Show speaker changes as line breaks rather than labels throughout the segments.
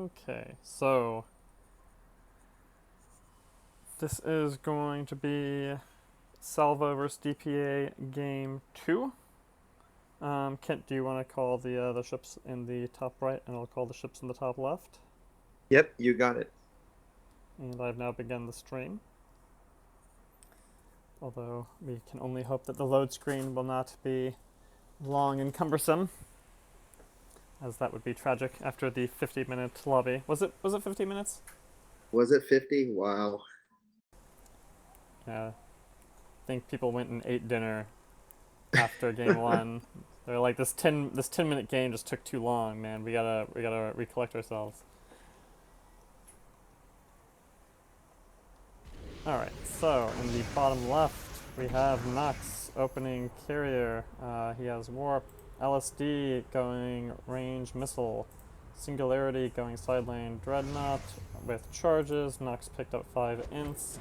Okay, so this is going to be Salvo versus DPA game 2. Kent, do you want to call the ships in the top right, and I'll call the ships in the top left?
Yep, you got it.
And I've now begun the stream. Although we can only hope that the load screen will not be long and cumbersome, as that would be tragic after the 50-minute lobby. Was it 50 minutes?
Was it 50? Wow.
Yeah, I think people went and ate dinner after game one. They're like, this 10-minute game just took too long, man. We gotta recollect ourselves. All right, so in the bottom left we have Nox opening carrier. He has warp, LSD going range missile, singularity going side lane dreadnought with charges. Nox picked up 5 ints.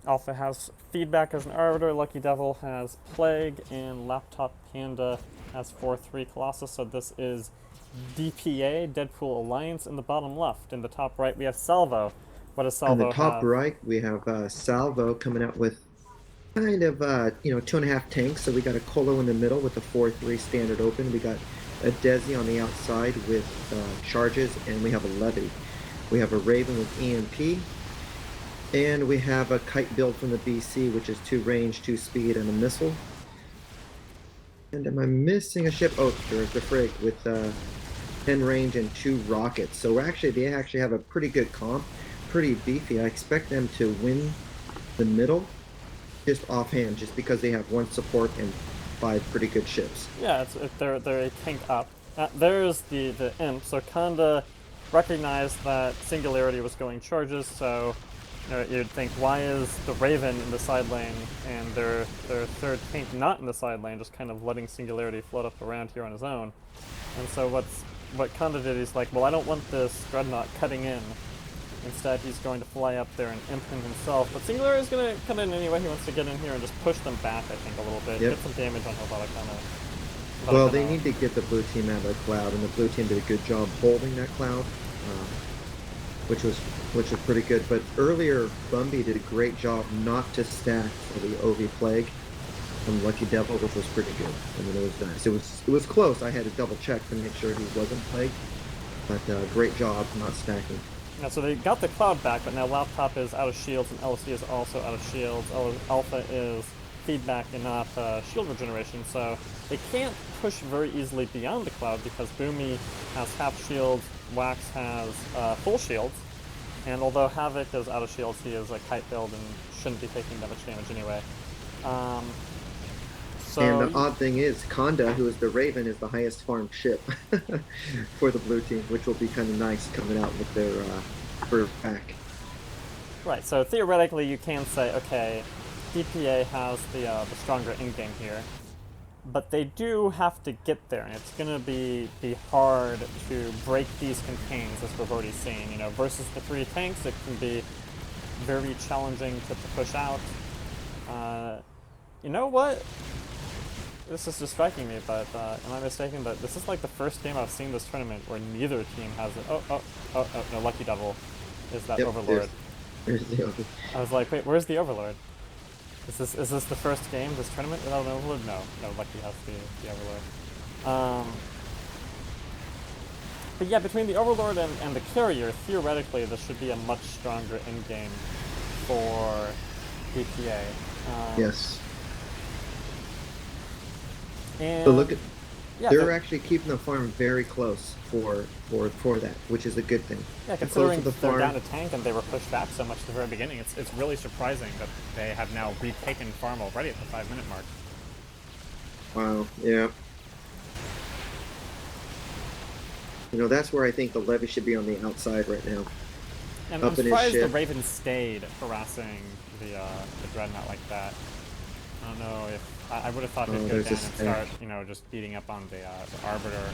Alpha has feedback as an arbiter. Lucky Devil has plague, and Laptop Panda has 4/3 Colossus. So this is DPA Deadpool Alliance in the bottom left. In the top right we have Salvo. What does
On the
Salvo
top
have?
right, we have Salvo coming out with kind of, 2.5 tanks. So we got a Colo in the middle with a 4/3 standard open. We got a Desi on the outside with charges, and we have a Levy. We have a Raven with EMP, and we have a Kite build from the BC, which is 2 range, 2 speed, and a missile. And am I missing a ship? Oh, there's the Frigg with 10 range and 2 rockets. So they actually have a pretty good comp, pretty beefy. I expect them to win the middle just offhand, just because they have 1 support and 5 pretty good ships.
Yeah, they're a tank up. There's the imp. So Kanda recognized that Singularity was going charges. So you'd think, why is the Raven in the side lane and their third tank not in the side lane, just kind of letting Singularity float up around here on his own? And so what Kanda did, he's like, well, I don't want this dreadnought cutting in. Instead, he's going to fly up there and imp him himself. But Singularity is going to cut in anyway. He wants to get in here and just push them back, I think, a little bit.
Yep.
Get some damage on Helvetica.
Well, they need to get the blue team out of the cloud, and the blue team did a good job holding that cloud, which was pretty good. But earlier, Bumby did a great job not to stack for the OV Plague from Lucky Devil, which was pretty good. I mean, it was nice. It was close. I had to double check to make sure he wasn't plagued, but great job not stacking.
Yeah, so they got the cloud back, but now Laptop is out of shields and LSD is also out of shields. Alpha is feedback and not shield regeneration, so they can't push very easily beyond the cloud because Boomy has half shields, Wax has full shields, and although Havoc is out of shields, he is a kite build and shouldn't be taking that much damage anyway.
And the odd thing is, Conda, who is the Raven, is the highest farmed ship for the blue team, which will be kind of nice coming out with their first pack.
Right, so theoretically you can say, okay, DPA has the stronger in-game here, but they do have to get there, and it's going to be hard to break these contains, as we've already seen. Versus the 3 tanks, it can be very challenging to push out. You know what? This is just striking me, but am I mistaken? But this is like the first game I've seen this tournament where neither team has it. Oh, no, Lucky Devil is that
Yep,
Overlord.
there's the other.
I was like, wait, where's the Overlord? Is this the first game this tournament without an Overlord? No, Lucky has the Overlord. But yeah, between the Overlord and the Carrier, theoretically, this should be a much stronger in-game for DPA.
Yes.
And
But look at,
yeah,
they're actually keeping the farm very close for that, which is a good thing.
yeah,
The
considering
closer the
they're
farm,
down to tank and they were pushed back so much at the very beginning, it's really surprising that they have now retaken farm already at the 5-minute mark.
wow, yeah. That's where I think the levy should be on the outside right now.
And
Up
I'm
in his
surprised the
ship.
Raven stayed harassing the Dreadnought like that. I don't know if I would have thought they'd go
There's
down
a
and
stack.
start, just beating up on the Arbiter.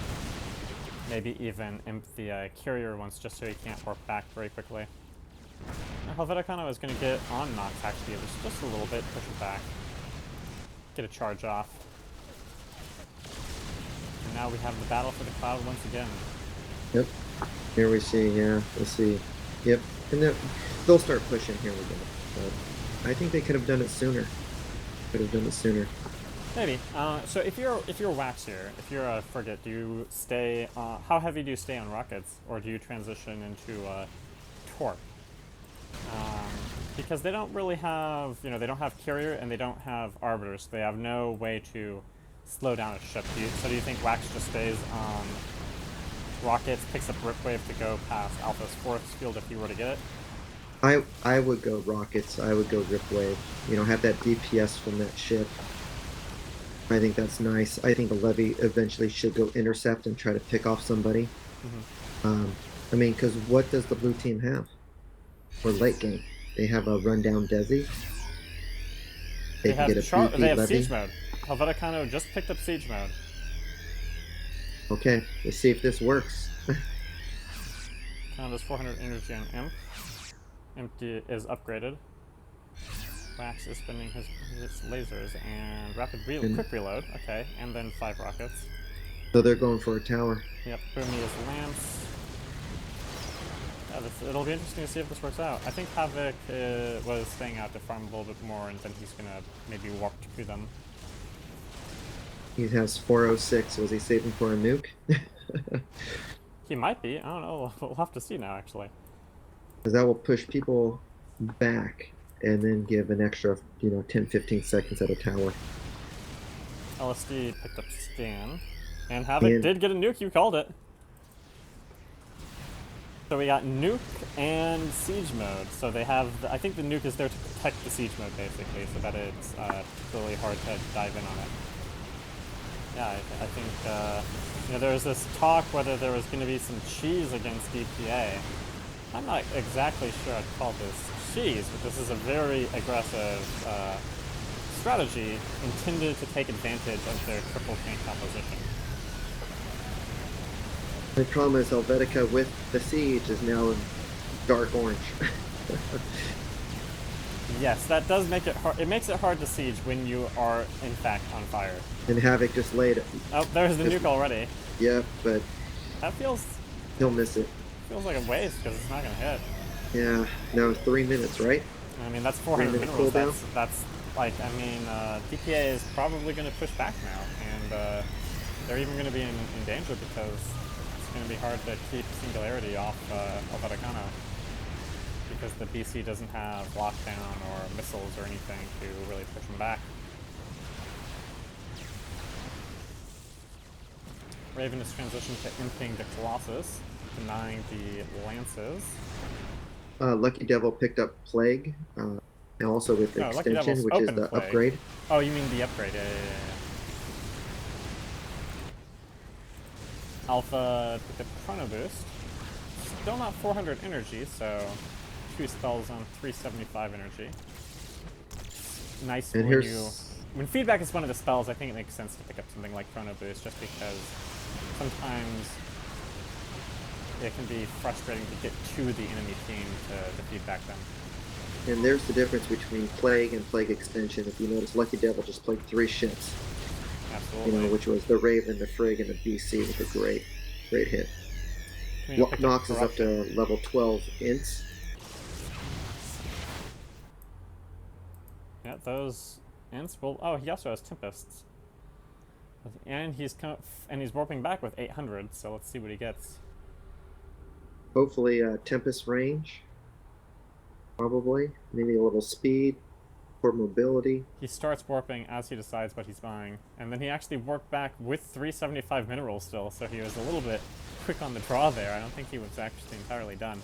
Maybe even imp the Carrier once, just so he can't warp back very quickly. Helvetica was going to get on Nox actually, just a little bit, push it back, get a charge off. And now we have the battle for the cloud once again.
Yep. Here we see, yeah, let's see. Yep, and then they'll start pushing. Here we go. But I think they could have done it sooner. Could have done it sooner.
Maybe. So if you're Wax here, if you're a frigate, do you stay? How heavy do you stay on rockets, or do you transition into torque? Um, because they don't really have, they don't have carrier and they don't have arbiters. So they have no way to slow down a ship. So do you think Wax just stays on rockets, picks up Rip Wave to go past Alpha's force field if you were to get it?
I would go rockets. I would go rip wave. Have that DPS from that ship. I think that's nice. I think the levy eventually should go intercept and try to pick off somebody. I mean, because what does the blue team have? For late game, they have a rundown Desi. They can get a BP
they have
levy.
siege mode. Helveticano just picked up siege mode.
Okay, let's see if this works.
Kind of 400 energy on Imp. Empty is upgraded. Wax is spending his lasers and quick reload. Okay, and then 5 rockets.
So they're going for a tower.
Yep, Boomy is Lance. Yeah, it'll be interesting to see if this works out. I think Havoc was staying out to farm a little bit more, and then he's gonna maybe walk to them.
He has 406. Was he saving for a nuke?
He might be. I don't know. We'll have to see now, actually.
Because that will push people back and then give an extra, 10-15 seconds at a tower.
LSD picked up Scan. And Havoc did get a nuke. You called it. So we got nuke and siege mode. So they have, I think the nuke is there to protect the siege mode, basically, so that it's really hard to dive in on it. Yeah, I think, there was this talk whether there was going to be some cheese against DPA. I'm not exactly sure I'd call this cheese, but this is a very aggressive strategy intended to take advantage of their triple tank composition.
The problem is Helvetica with the siege is now in dark orange.
Yes, that does make it hard. It makes it hard to siege when you are, in fact, on fire.
And Havoc just laid it.
Oh, there's the nuke already.
Yeah, but
that feels...
he'll miss it.
Feels like a waste, because it's not going to hit.
Yeah, now 3 minutes, right?
I mean, that's 400 minerals. That's like, I mean, DPA is probably going to push back now, and they're even going to be in danger because it's going to be hard to keep Singularity off Helveticano, because the BC doesn't have lockdown or missiles or anything to really push them back. Raven is transitioned to imping the Colossus, denying the lances.
Lucky Devil picked up Plague, and also with the extension, which is the
Plague.
upgrade.
Oh, you mean the upgrade? Yeah. Alpha picked up Chrono Boost. Still not 400 energy, so 2 spells on 375 energy. Nice
and
when feedback is one of the spells, I think it makes sense to pick up something like Chrono Boost, just because sometimes it can be frustrating to get to the enemy team to feedback them.
And there's the difference between Plague and Plague Extension. If you notice, Lucky Devil just played 3 ships.
Absolutely.
Which was the Raven, the Frigg, and the BC with a great hit. Nox is up to level 12 ints.
Yeah, those ints will... Oh, he also has Tempests. And he's warping back with 800, so let's see what he gets.
Hopefully Tempest range. Probably. Maybe a little speed. For mobility.
He starts warping as he decides what he's buying. And then he actually warped back with 375 minerals still, so he was a little bit quick on the draw there. I don't think he was actually entirely done.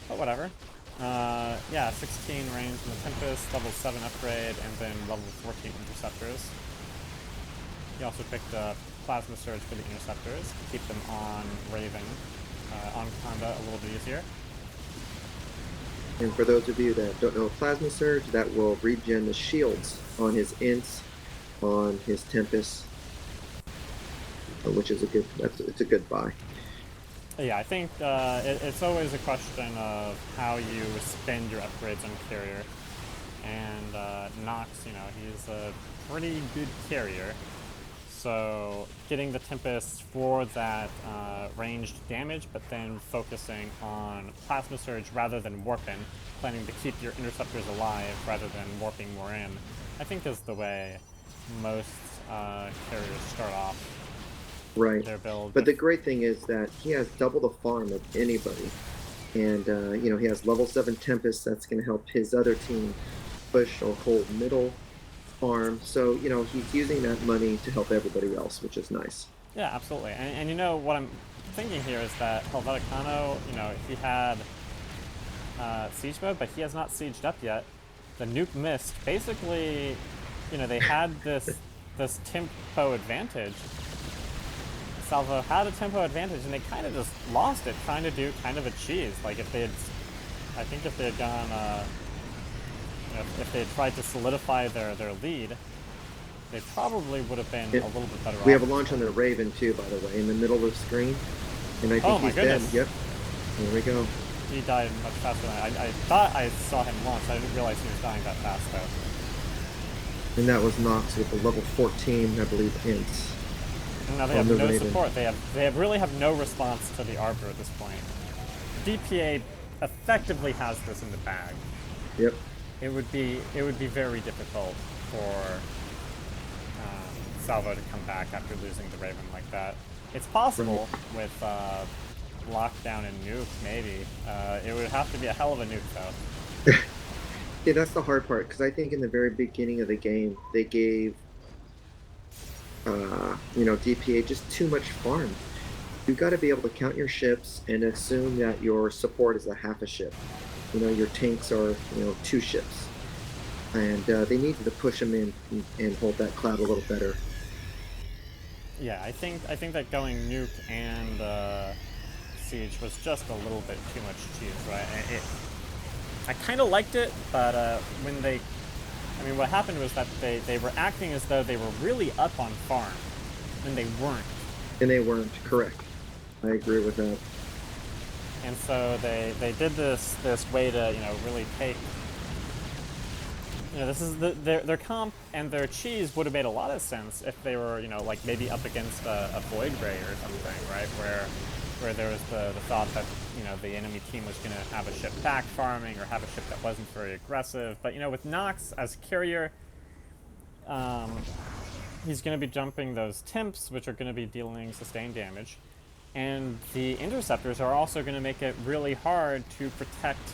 But whatever. Yeah, 16 range in the Tempest, level 7 upgrade, and then level 14 interceptors. He also picked up Plasma Surge for the interceptors to keep them on Raven, on combat a little bit easier.
And for those of you that don't know Plasma Surge, that will regen the shields on his ints, on his Tempest, which is it's a good buy.
Yeah, I think it's always a question of how you spend your upgrades on carrier. And Nox, he's a pretty good carrier. So getting the Tempest for that ranged damage, but then focusing on Plasma Surge rather than Warping, planning to keep your Interceptors alive rather than warping more in, I think is the way most carriers start off
Right.
their build.
But the great thing is that he has double the farm of anybody. And, he has level 7 Tempest that's going to help his other team push or hold middle farm. So, he's using that money to help everybody else, which is nice.
Yeah, absolutely. And what I'm thinking here is that Helveticano, he had siege mode, but he has not sieged up yet. The nuke missed. Basically, they had this tempo advantage. Salvo had a tempo advantage, and they kind of just lost it trying to do kind of a cheese. Like if they had gone, if they had tried to solidify their lead, they probably would have been a little bit better off.
We have a launch on the Raven too, by the way, in the middle of the screen, and I think he's dead. Yep. There we go.
He died much faster than I thought I saw him launch. I didn't realize he was dying that fast though.
And that was Nox with the level 14, I believe, hints.
And now they have no support. They really have no response to the Arbiter at this point. DPA effectively has this in the bag.
Yep.
It would be very difficult for Salvo to come back after losing the Raven like that. It's possible with lockdown and nuke, maybe. It would have to be a hell of a nuke, though.
Yeah, that's the hard part, because I think in the very beginning of the game, they gave, DPA just too much farm. You've got to be able to count your ships and assume that your support is a half a ship. Your tanks are, 2 ships. And they needed to push them in and hold that cloud a little better.
Yeah, I think that going nuke and siege was just a little bit too much cheese, right? I kind of liked it, but what happened was that they were acting as though they were really up on farm, and they weren't.
And they weren't, correct. I agree with that.
And so they did this way to really take. This is their comp and their cheese would have made a lot of sense if they were like maybe up against a Void Ray or something, right? Where there was the thought that the enemy team was going to have a ship back farming or have a ship that wasn't very aggressive. But with Nox as carrier, he's going to be jumping those Temps, which are going to be dealing sustained damage. And the Interceptors are also going to make it really hard to protect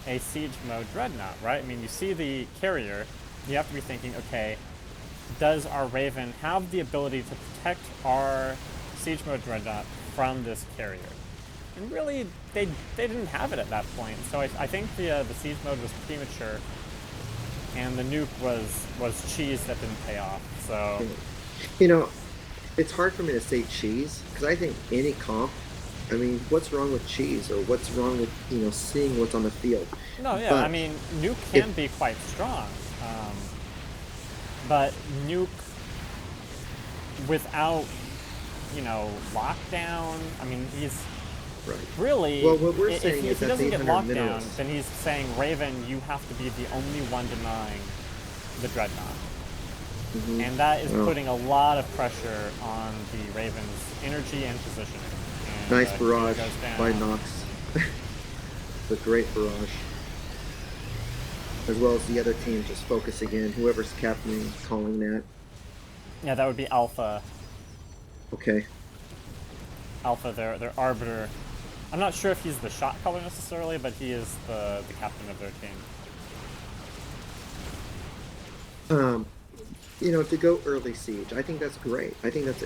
a siege mode Dreadnought, right? I mean, you see the carrier, you have to be thinking, okay, does our Raven have the ability to protect our siege mode Dreadnought from this carrier? And really, they didn't have it at that point. So I think the siege mode was premature, and the nuke was cheese that didn't pay off. So,
it's hard for me to say cheese, because I think any comp, what's wrong with cheese, or what's wrong with, seeing what's on the field?
No, yeah, but nuke can be quite strong, but nuke without, lockdown, he's
right.
Really,
well, what we're saying
if he doesn't get locked down,
minerals.
Then he's saying, Raven, you have to be the only one denying the Dreadnought. Mm-hmm. And that is putting a lot of pressure on the Raven's energy and positioning. And,
nice barrage by Nox. The great barrage. As well as the other team just focus again. Whoever's captaining, calling that.
Yeah, that would be Alpha.
Okay.
Alpha, their Arbiter. I'm not sure if he's the shot caller necessarily, but he is the captain of their team.
To go early siege, I think that's great. I think that's,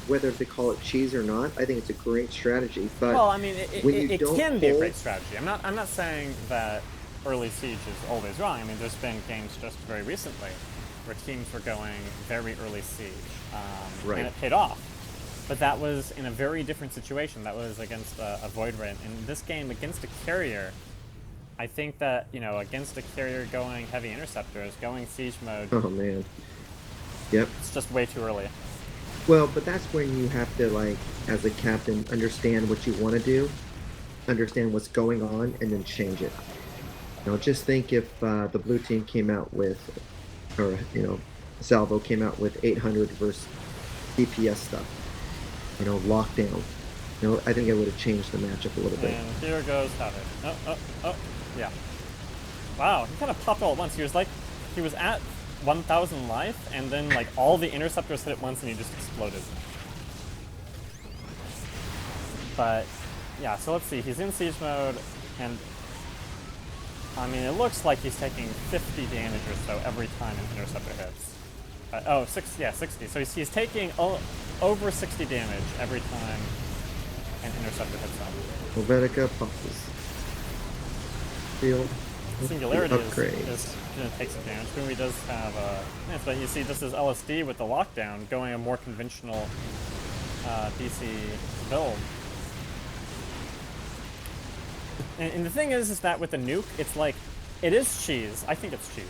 whether they call it cheese or not, I think it's a great strategy. But
well, it can be a great strategy. I'm not saying that early siege is always wrong. There's been games just very recently where teams were going very early siege,
right.
And it paid off. But that was in a very different situation. That was against a Void Ray. In this game, against a carrier, I think that, against a carrier going heavy interceptors, going siege mode.
Oh, man. Yep.
It's just way too early.
Well, but that's when you have to, as a captain, understand what you want to do, understand what's going on, and then change it. Just think if the blue team came out with, or, Salvo came out with 800 versus DPS stuff. Lockdown. I think it would have changed the matchup a little bit.
And here goes Havoc. Oh, yeah. Wow, he kind of popped all at once. He was at 1,000 life, and then like all the interceptors hit at once, and he just exploded. But yeah, so let's see. He's in siege mode, and I mean, it looks like he's taking 50 damage or so every time an interceptor hits. 60. So he's taking over 60 damage every time an interceptor hits him.
Helvetica passes. Field.
Singularity is going to take some damage. Boomie does have but you see this is LSD with the lockdown going a more conventional DC build. And the thing is that with the nuke, it's like, it is cheese. I think it's cheese.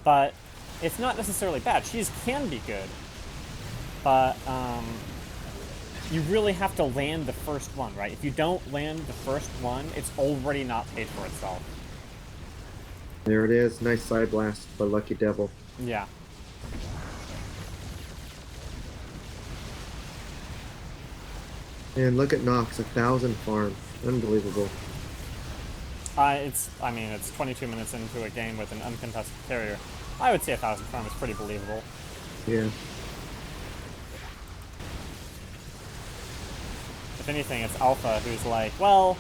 But it's not necessarily bad. Cheese can be good. But you really have to land the first one, right? If you don't land the first one, it's already not paid for itself.
There it is. Nice side blast by Lucky Devil.
Yeah.
And look at Nox, 1,000 farm. Unbelievable.
It's 22 minutes into a game with an uncontested carrier. I would say 1,000 farm is pretty believable.
Yeah.
If anything, it's Alpha who's like, well,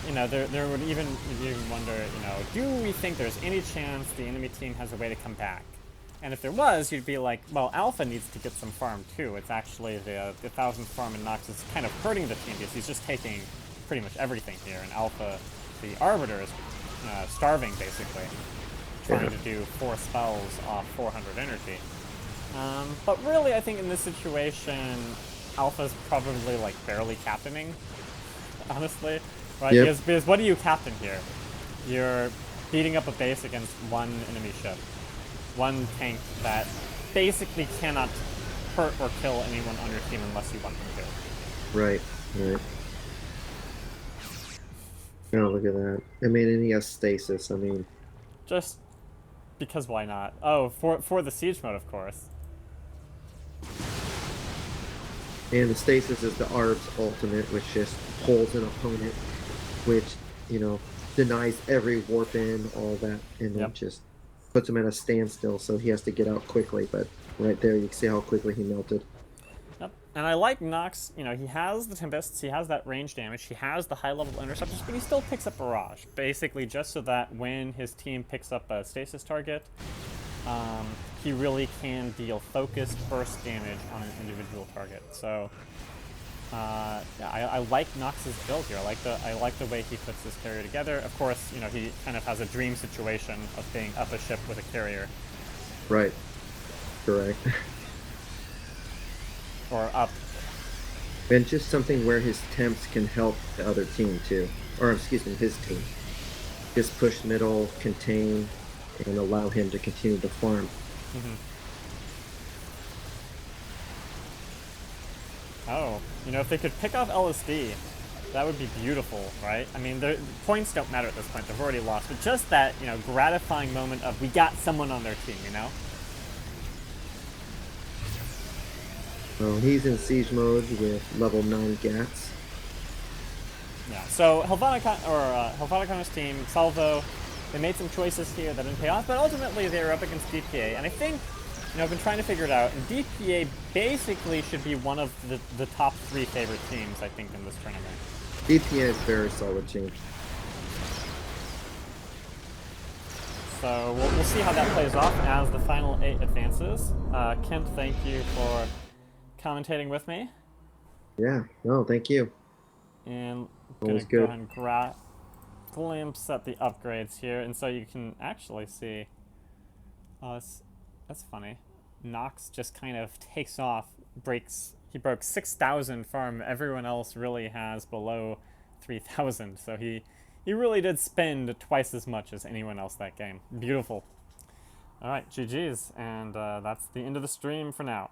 there would even wonder, do we think there's any chance the enemy team has a way to come back? And if there was, you'd be like, well, Alpha needs to get some farm too. It's actually the 1,000 farm in Nox is kind of hurting the team because he's just taking pretty much everything here. And Alpha, the Arbiter, is starving basically, trying to do 4 spells off 400 energy. But really, I think in this situation, Alpha's probably like barely captaining, honestly. Right?
Yep.
Because what do you captain here? You're beating up a base against one enemy ship. One tank that basically cannot hurt or kill anyone on your team unless you want them to.
Right. Oh, look at that. And he has stasis.
Just because why not? Oh, for the siege mode, of course.
And the stasis is the Arb's ultimate, which just holds an opponent, which, denies every warp in, all that, and then just puts him at a standstill, so he has to get out quickly. But right there, you can see how quickly he melted.
Yep. And I like Nox, he has the Tempests, he has that range damage, he has the high-level interceptors, but he still picks up Barrage, basically just so that when his team picks up a stasis target, he really can deal focused burst damage on an individual target. So, I like Nox's build here. I like the way he puts this carrier together. Of course, he kind of has a dream situation of being up a ship with a carrier.
Right. Correct.
Or up.
And just something where his temps can help the other team too. Or, excuse me, his team. Just push middle, contain, and allow him to continue to farm.
Mm-hmm. Oh, if they could pick off LSD, that would be beautiful, right? The points don't matter at this point, they've already lost, but just that, gratifying moment of we got someone on their team,
Well, he's in siege mode with level 9 Gats.
Yeah, so Helvanicon's team, Salvo, they made some choices here that didn't pay off, but ultimately they were up against DPA, and I think, I've been trying to figure it out, and DPA basically should be one of the top 3 favorite teams, I think, in this tournament.
DPA is a very solid team.
So we'll see how that plays off as the final 8 advances. Kent, thank you for commentating with me.
Yeah, no, thank you.
And I'm going to go ahead and glimpse at the upgrades here, and so you can actually see, that's funny. Nox just kind of takes off, he broke 6,000 farm. Everyone else really has below 3,000, so he really did spend twice as much as anyone else that game. Beautiful. All right, GG's, and that's the end of the stream for now.